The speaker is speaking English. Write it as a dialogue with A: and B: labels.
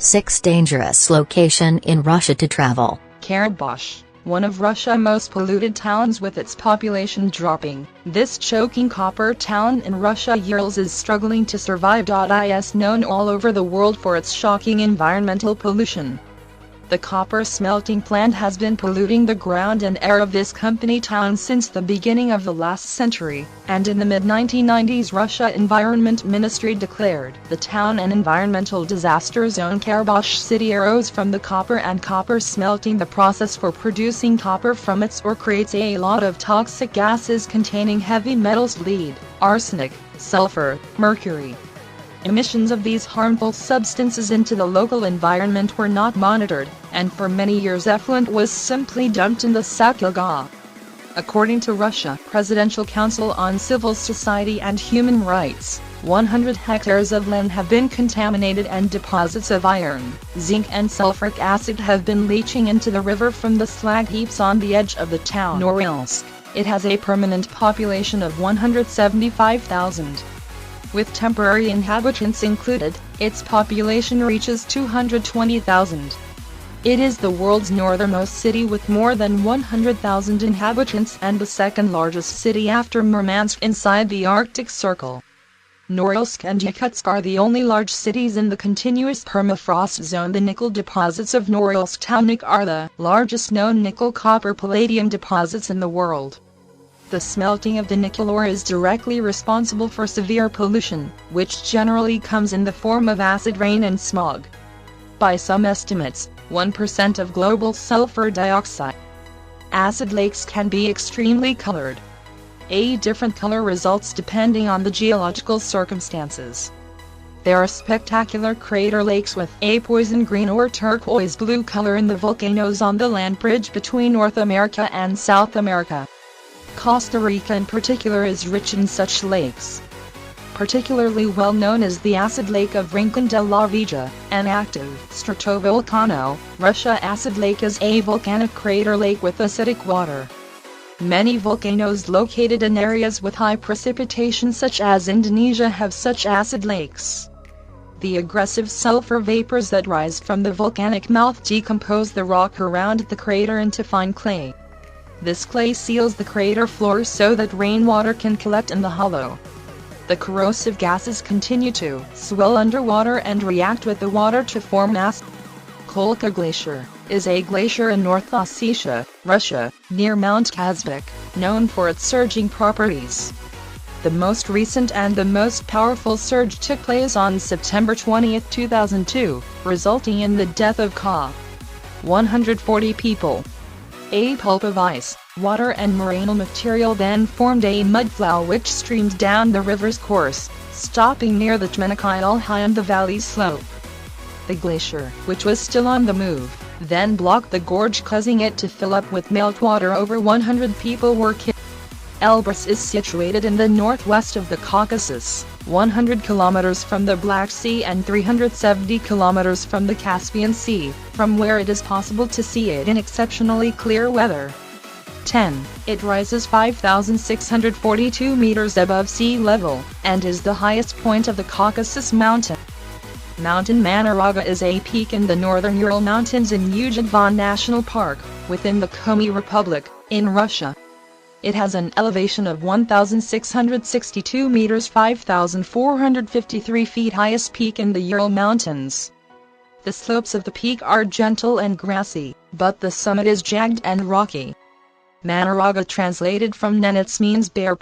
A: 6 dangerous location in Russia to travel.
B: Karabakh, one of Russia's most polluted towns with its population dropping. This choking copper town in Russia Urals is struggling to survive. Is known all over the world for its shocking environmental pollution. The copper smelting plant has been polluting the ground and air of this company town since the beginning of the last century, and in the mid-1990s Russia Environment Ministry declared the town an environmental disaster zone. Karabakh city arose from the copper, and copper smelting, the process for producing copper from its ore, creates a lot of toxic gases containing heavy metals: lead, arsenic, sulfur, mercury. Emissions of these harmful substances into the local environment were not monitored, and for many years effluent was simply dumped in the Sakyagha. According to Russia Presidential Council on Civil Society and Human Rights, 100 hectares of land have been contaminated, and deposits of iron, zinc and sulfuric acid have been leaching into the river from the slag heaps on the edge of the town Norilsk. It has a permanent population of 175,000. With temporary inhabitants included, its population reaches 220,000. It is the world's northernmost city with more than 100,000 inhabitants and the second largest city after Murmansk inside the Arctic Circle. Norilsk and Yakutsk are the only large cities in the continuous permafrost zone. The nickel deposits of Norilsk Taunik are the largest known nickel-copper-palladium deposits in the world. The smelting of the nickel ore is directly responsible for severe pollution, which generally comes in the form of acid rain and smog. By some estimates, 1% of global sulfur dioxide. Acid lakes can be extremely colored. A different color results depending on the geological circumstances. There are spectacular crater lakes with a poison green or turquoise blue color in the volcanoes on the land bridge between North America and South America. Costa Rica in particular is rich in such lakes. Particularly well known is the acid lake of Rincon de la Villa, an active stratovolcano. Russia acid lake is a volcanic crater lake with acidic water. Many volcanoes located in areas with high precipitation such as Indonesia have such acid lakes. The aggressive sulfur vapors that rise from the volcanic mouth decompose the rock around the crater into fine clay. This clay seals the crater floor so that rainwater can collect in the hollow. The corrosive gases continue to swell underwater and react with the water to form acid. Kolka Glacier is a glacier in North Ossetia, Russia, near Mount Kazbek, known for its surging properties. The most recent and the most powerful surge took place on September 20, 2002, resulting in the death of 140 people. A pulp of ice, water and marine material then formed a mudflow which streamed down the river's course, stopping near the Tmenikyle high on the valley slope. The glacier, which was still on the move, then blocked the gorge, causing it to fill up with meltwater. Over 100 people were killed. Elbrus is situated in the northwest of the Caucasus, 100 kilometers from the Black Sea and 370 kilometers from the Caspian Sea, from where it is possible to see it in exceptionally clear weather. 10. It rises 5,642 meters above sea level, and is the highest point of the Caucasus Mountain. Mountain Manaraga is a peak in the northern Ural Mountains in Ujadvan National Park, within the Komi Republic, in Russia. It has an elevation of 1,662 meters, 5,453 feet, highest peak in the Ural Mountains. The slopes of the peak are gentle and grassy, but the summit is jagged and rocky. Manaraga translated from Nenets means bare